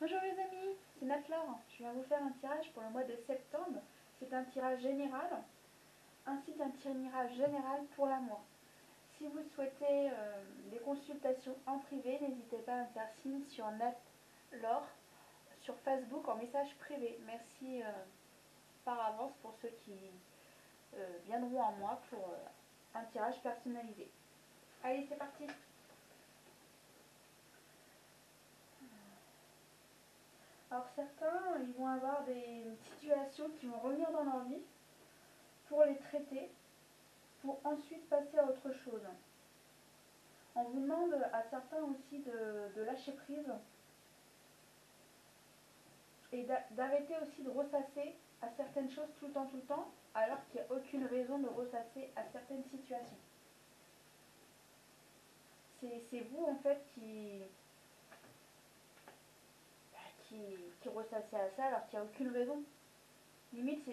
Bonjour les amis, c'est Nat-Laure. Je viens vous faire un tirage pour le mois de septembre. C'est un tirage général, ainsi qu'un tirage général pour l'amour. Si vous souhaitez des consultations en privé, n'hésitez pas à me faire signe sur Nat-Laure sur Facebook en message privé. Merci par avance pour ceux qui viendront à moi pour un tirage personnalisé. Allez, c'est parti. Alors certains, ils vont avoir des situations qui vont revenir dans leur vie pour les traiter, pour ensuite passer à autre chose. On vous demande à certains aussi de lâcher prise et d'arrêter aussi de ressasser à certaines choses tout le temps, alors qu'il n'y a aucune raison de ressasser à certaines situations. C'est vous en fait qui ressassez à ça alors qu'il n'y a aucune raison. Limite,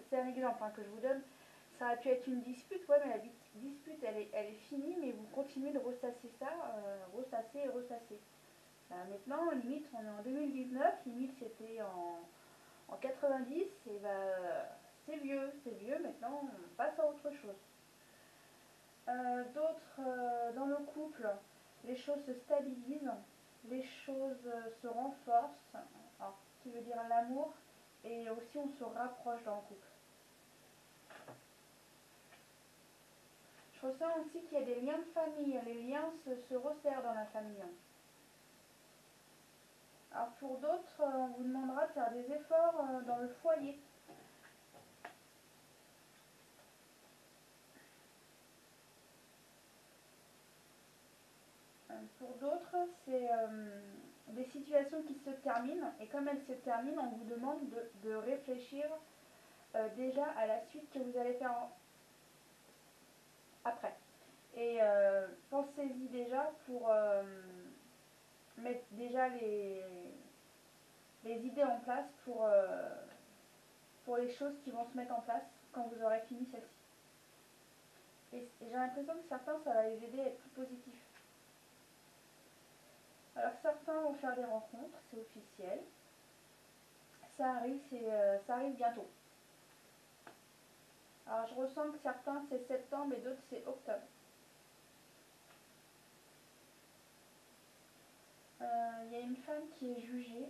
c'est un exemple que je vous donne. Ça aurait pu être une dispute, ouais, mais la dispute elle est finie, mais vous continuez de ressasser ça, ressasser et ressasser. Maintenant, limite, on est en 2019, limite c'était en 90, et c'est vieux, maintenant on passe à autre chose. D'autres, dans le couple, les choses se stabilisent, les choses se renforcent, alors, ce qui veut dire l'amour, et aussi on se rapproche dans le couple. Je ressens aussi qu'il y a des liens de famille, les liens se resserrent dans la famille. Alors pour d'autres, on vous demandera de faire des efforts dans le foyer. Pour d'autres, c'est des situations qui se terminent et comme elles se terminent, on vous demande de réfléchir déjà à la suite que vous allez faire après. Et pensez-y déjà pour mettre déjà les idées en place pour les choses qui vont se mettre en place quand vous aurez fini celle-ci. Et j'ai l'impression que certains, ça va les aider à être plus positifs. Alors certains vont faire des rencontres, c'est officiel. Ça arrive bientôt. Alors je ressens que certains c'est septembre et d'autres c'est octobre. Il y a une femme qui est jugée.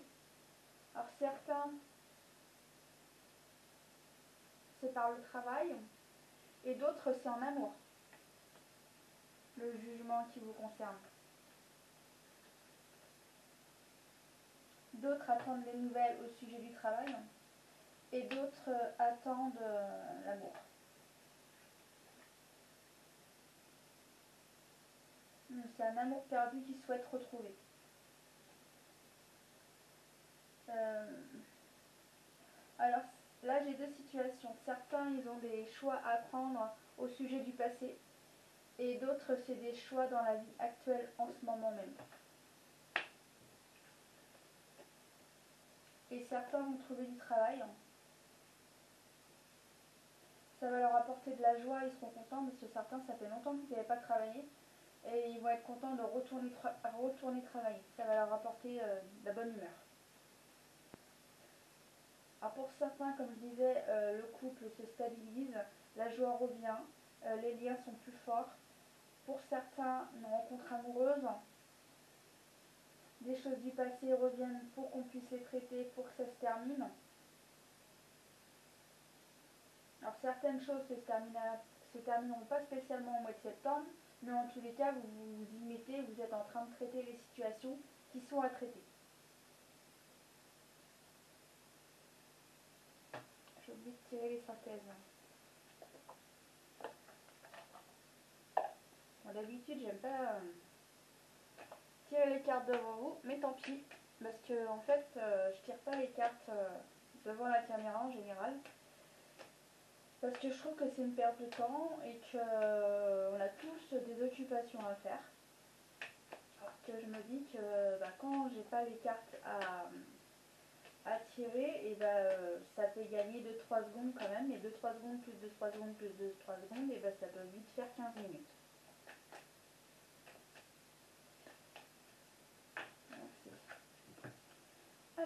Alors certains c'est par le travail et d'autres c'est en amour. Le jugement qui vous concerne. D'autres attendent des nouvelles au sujet du travail et d'autres attendent l'amour. C'est un amour perdu qui souhaite retrouver. Alors là j'ai deux situations. Certains ils ont des choix à prendre au sujet du passé et d'autres c'est des choix dans la vie actuelle en ce moment même. Et certains vont trouver du travail. Ça va leur apporter de la joie, ils seront contents parce que certains ça fait longtemps qu'ils n'avaient pas travaillé et ils vont être contents de retourner travailler. Ça va leur apporter de la bonne humeur. Alors pour certains, comme je disais, le couple se stabilise, la joie revient, les liens sont plus forts. Pour certains, une rencontre amoureuse, des choses du passé reviennent pour qu'on puisse les traiter, pour que ça se termine. Alors certaines choses se termineront pas spécialement au mois de septembre, mais en tous les cas, vous vous y mettez, vous êtes en train de traiter les situations qui sont à traiter. J'ai oublié de tirer les synthèses. Bon, d'habitude, j'aime pas tirer les cartes devant vous, mais tant pis, parce que en fait, je tire pas les cartes devant la caméra en général. Parce que je trouve que c'est une perte de temps et qu'on a tous des occupations à faire. Alors que je me dis que quand j'ai pas les cartes à tirer, et ça peut gagner 2-3 secondes quand même. Et 2-3 secondes plus 2-3 secondes plus 2-3 secondes, et ça peut vite faire 15 minutes.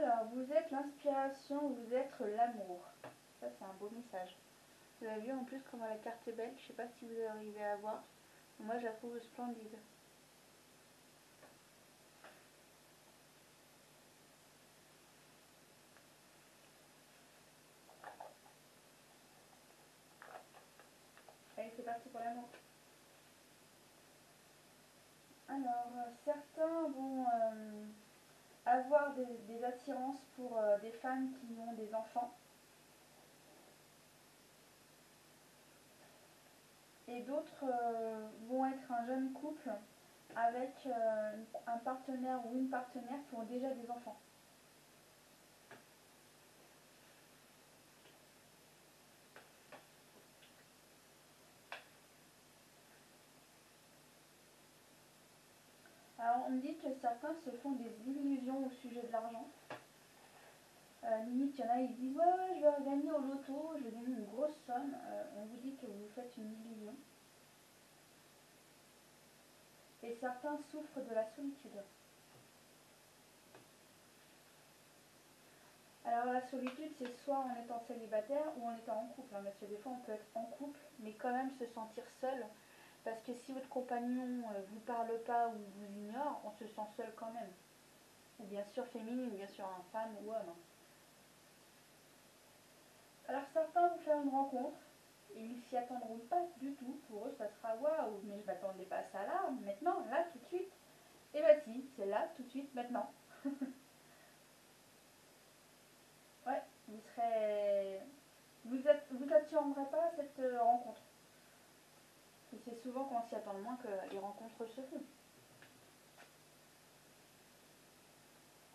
Alors, vous êtes l'inspiration, vous êtes l'amour. Ça, c'est un beau message. Vous avez vu en plus comment la carte est belle. Je sais pas si vous arrivez à voir. Moi, je la trouve splendide. Allez, c'est parti pour l'amour. Alors, certains vont avoir des attirances pour des femmes qui ont des enfants. Et d'autres vont être un jeune couple avec un partenaire ou une partenaire qui ont déjà des enfants. Alors on me dit que certains se font des illusions au sujet de l'argent. Limite, il y en a, ils disent ouais, je vais gagner au loto, je vais gagner une grosse somme. On vous dit que vous faites une illusion. Et certains souffrent de la solitude. Alors la solitude, c'est soit en étant célibataire ou en étant en couple. Parce que des fois, on peut être en couple, mais quand même se sentir seul. Parce que si votre compagnon ne vous parle pas ou vous ignore, on se sent seul quand même. Ou bien sûr féminine, bien sûr, hein, femme ou homme. Alors certains vont faire une rencontre et ils s'y attendront pas du tout. Pour eux, ça sera waouh, mais je m'attendais pas à ça là, maintenant, là, tout de suite. Et bah si, c'est là, tout de suite, maintenant. Ouais, vous serez... Vous attirerez pas à cette rencontre. Et c'est souvent quand on s'y attend le moins que les rencontres se font.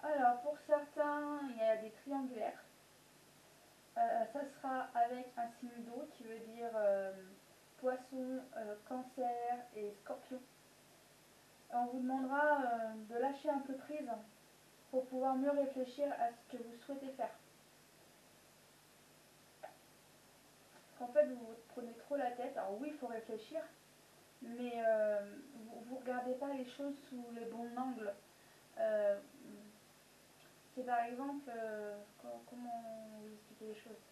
Alors pour certains, il y a des triangulaires. Ça sera avec un signe d'eau qui veut dire poisson, cancer et scorpion. On vous demandera de lâcher un peu prise pour pouvoir mieux réfléchir à ce que vous souhaitez faire. Parce qu'en fait, vous vous prenez trop la tête. Alors oui, il faut réfléchir, mais vous ne regardez pas les choses sous les bons angles. Euh, c'est par exemple, comment vous expliquer les choses?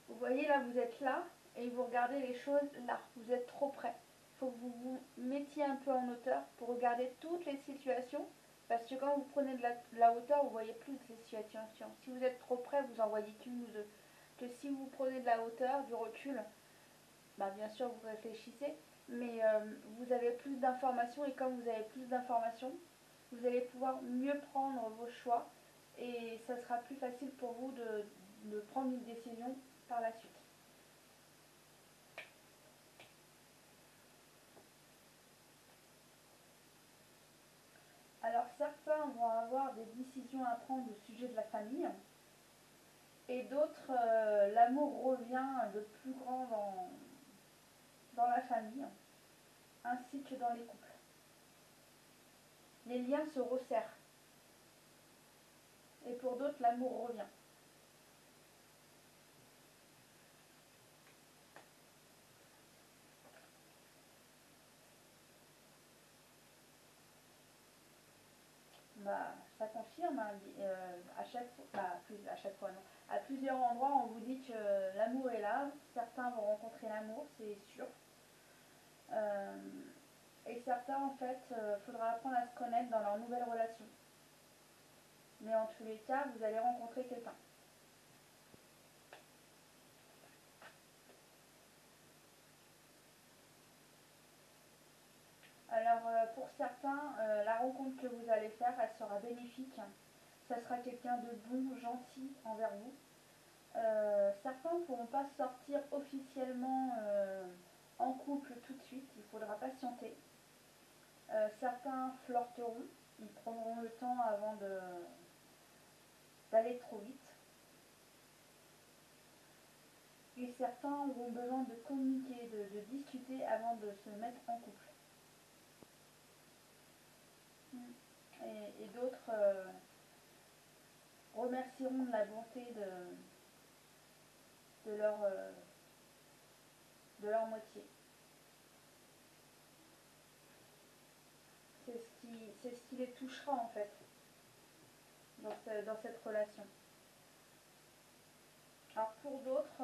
Vous voyez là, vous êtes là et vous regardez les choses là. Vous êtes trop près. Il faut que vous vous mettiez un peu en hauteur pour regarder toutes les situations. Parce que quand vous prenez de la hauteur, vous voyez plus les situations. Si vous êtes trop près, vous en voyez qu'une ou deux. Que si vous prenez de la hauteur, du recul, bah bien sûr vous réfléchissez, mais vous avez plus d'informations et comme vous avez plus d'informations, vous allez pouvoir mieux prendre vos choix et ça sera plus facile pour vous de prendre une décision par la suite. Alors certains vont avoir des décisions à prendre au sujet de la famille et d'autres, l'amour revient de plus grand dans la famille ainsi que dans les couples. Les liens se resserrent et pour d'autres, l'amour revient. Bah, ça confirme hein, à chaque fois, bah, à chaque fois non, à plusieurs endroits on vous dit que l'amour est là, certains vont rencontrer l'amour, c'est sûr. Euh, et certains en fait, faudra apprendre à se connaître dans leur nouvelle relation. Mais en tous les cas, vous allez rencontrer quelqu'un. Alors pour certains, la rencontre que vous allez faire, elle sera bénéfique. Ça sera quelqu'un de bon, gentil envers vous. Certains ne pourront pas sortir officiellement en couple tout de suite, il faudra patienter. Certains flirteront, ils prendront le temps avant d'aller trop vite. Et certains auront besoin de communiquer, de discuter avant de se mettre en couple. Et d'autres remercieront de la bonté de, leur, de leur moitié. C'est ce qui les touchera en fait dans cette relation. Alors pour d'autres,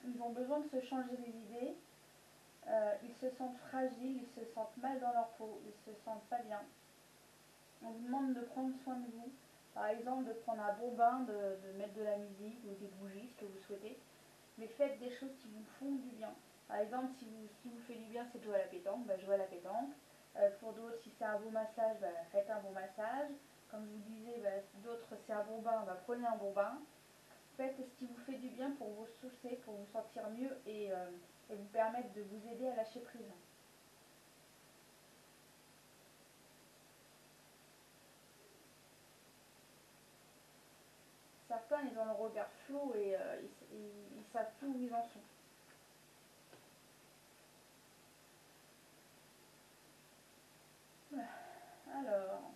ils ont besoin de se changer les idées, ils se sentent fragiles, ils se sentent mal dans leur peau, ils se sentent pas bien. On vous demande de prendre soin de vous, par exemple de prendre un bon bain, de mettre de la musique ou des bougies, ce que vous souhaitez, mais faites des choses qui vous font du bien. Par exemple, si vous fait du bien, c'est de jouer à la pétanque, bah, jouez à la pétanque. Pour d'autres, si c'est un bon massage, bah, faites un bon massage. Comme je vous disais, bah, d'autres, c'est un bon bain, bah, prenez un bon bain. Faites ce qui vous fait du bien pour vous soucier, pour vous sentir mieux et vous permettre de vous aider à lâcher prise. Certains, ils ont le regard flou et ils savent plus où ils en sont. Alors,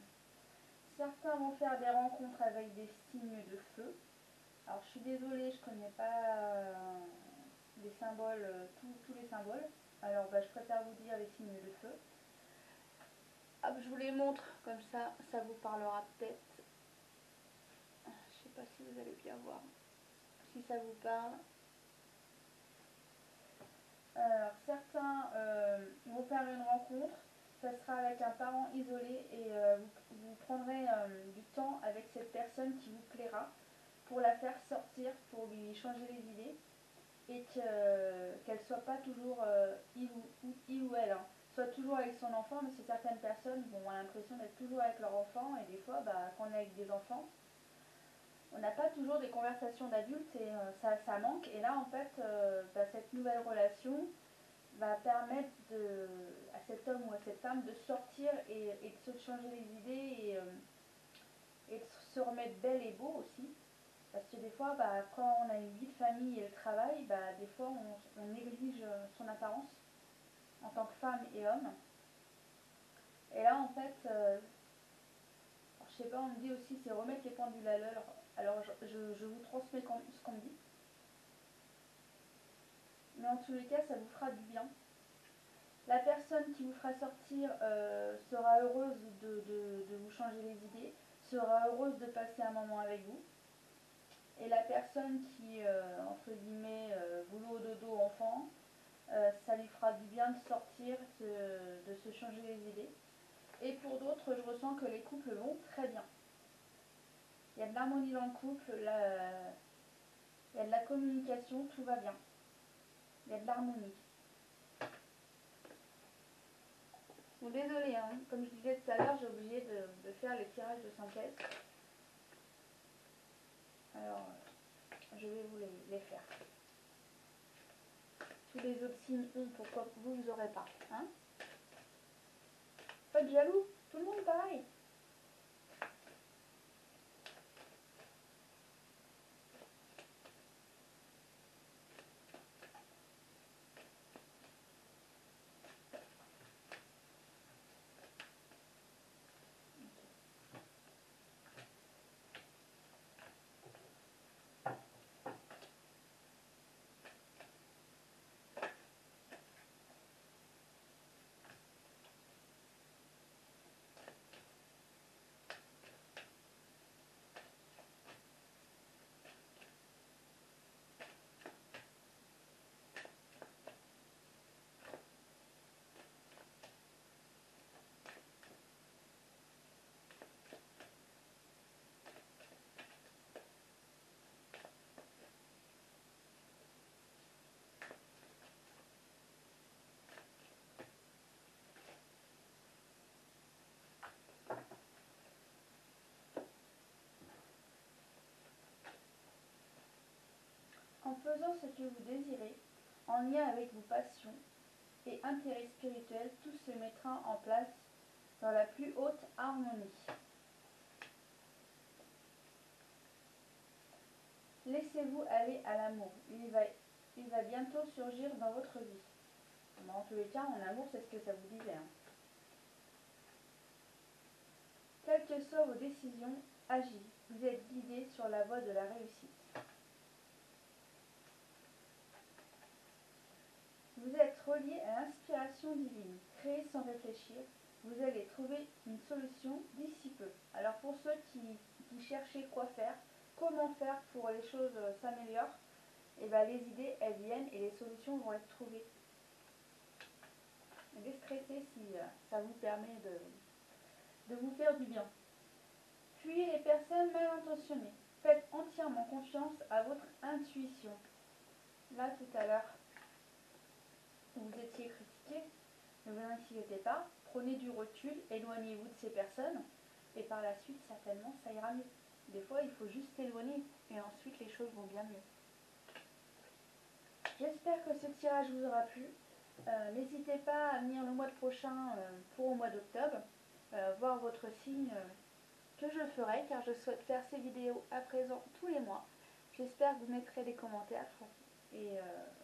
certains vont faire des rencontres avec des signes de feu. Alors, je suis désolée, je connais pas les symboles, tous les symboles. Alors, bah, je préfère vous dire les signes de feu. Hop, je vous les montre, comme ça vous parlera peut-être. Je sais pas si vous allez bien voir, si ça vous parle. Alors, certains vont faire une rencontre, ça sera avec un parent isolé et vous prendrez du temps avec cette personne qui vous plaira pour la faire sortir, pour lui changer les idées et qu'elle soit pas toujours il ou elle, hein, soit toujours avec son enfant, mais certaines personnes vont avoir l'impression d'être toujours avec leur enfant et des fois, bah, quand on est avec des enfants, on n'a pas toujours des conversations d'adultes et ça manque. Et là, en fait, bah, cette nouvelle relation va permettre à cet homme ou à cette femme de sortir et de se changer les idées et de se remettre belle et beau aussi. Parce que des fois, bah, quand on a une vie de famille et le travail, bah, des fois on néglige son apparence en tant que femme et homme. Et là, en fait, je sais pas, on me dit aussi c'est remettre les pendules à l'heure. Alors je vous transmets ce qu'on me dit. Mais en tous les cas, ça vous fera du bien. La personne qui vous fera sortir sera heureuse de vous changer les idées, sera heureuse de passer un moment avec vous. Et la personne qui, entre guillemets, boulot, dodo, enfant, ça lui fera du bien de sortir, de se changer les idées. Et pour d'autres, je ressens que les couples vont très bien. Il y a de l'harmonie dans le couple, il y a de la communication, tout va bien. Il y a de l'harmonie. Bon, désolée, hein, comme je disais tout à l'heure, j'ai oublié de faire les tirages de synthèse. Alors, je vais vous les faire. Tous les autres signes ont, pourquoi vous n'aurez pas, hein? Pas de jaloux, tout le monde pareil. En faisant ce que vous désirez, en lien avec vos passions et intérêts spirituels, tout se mettra en place dans la plus haute harmonie. Laissez-vous aller à l'amour. Il va bientôt surgir dans votre vie. Mais en tous les cas, en amour, c'est ce que ça vous disait, hein. Quelles que soient vos décisions, agissez. Vous êtes guidé sur la voie de la réussite. Vous êtes relié à l'inspiration divine. Créez sans réfléchir. Vous allez trouver une solution d'ici peu. Alors pour ceux qui cherchez quoi faire, comment faire pour que les choses s'améliorent, et ben les idées elles viennent et les solutions vont être trouvées. Déstressez si ça vous permet de vous faire du bien. Fuyez les personnes mal intentionnées. Faites entièrement confiance à votre intuition. Là tout à l'heure, vous étiez critiqué, ne vous inquiétez pas, prenez du recul, éloignez-vous de ces personnes et par la suite certainement ça ira mieux. Des fois il faut juste s'éloigner et ensuite les choses vont bien mieux. J'espère que ce tirage vous aura plu. N'hésitez pas à venir le mois prochain pour au mois d'octobre, voir votre signe que je ferai car je souhaite faire ces vidéos à présent tous les mois. J'espère que vous mettrez des commentaires et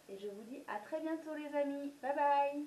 je vous dis à très bientôt les amis. Bye bye.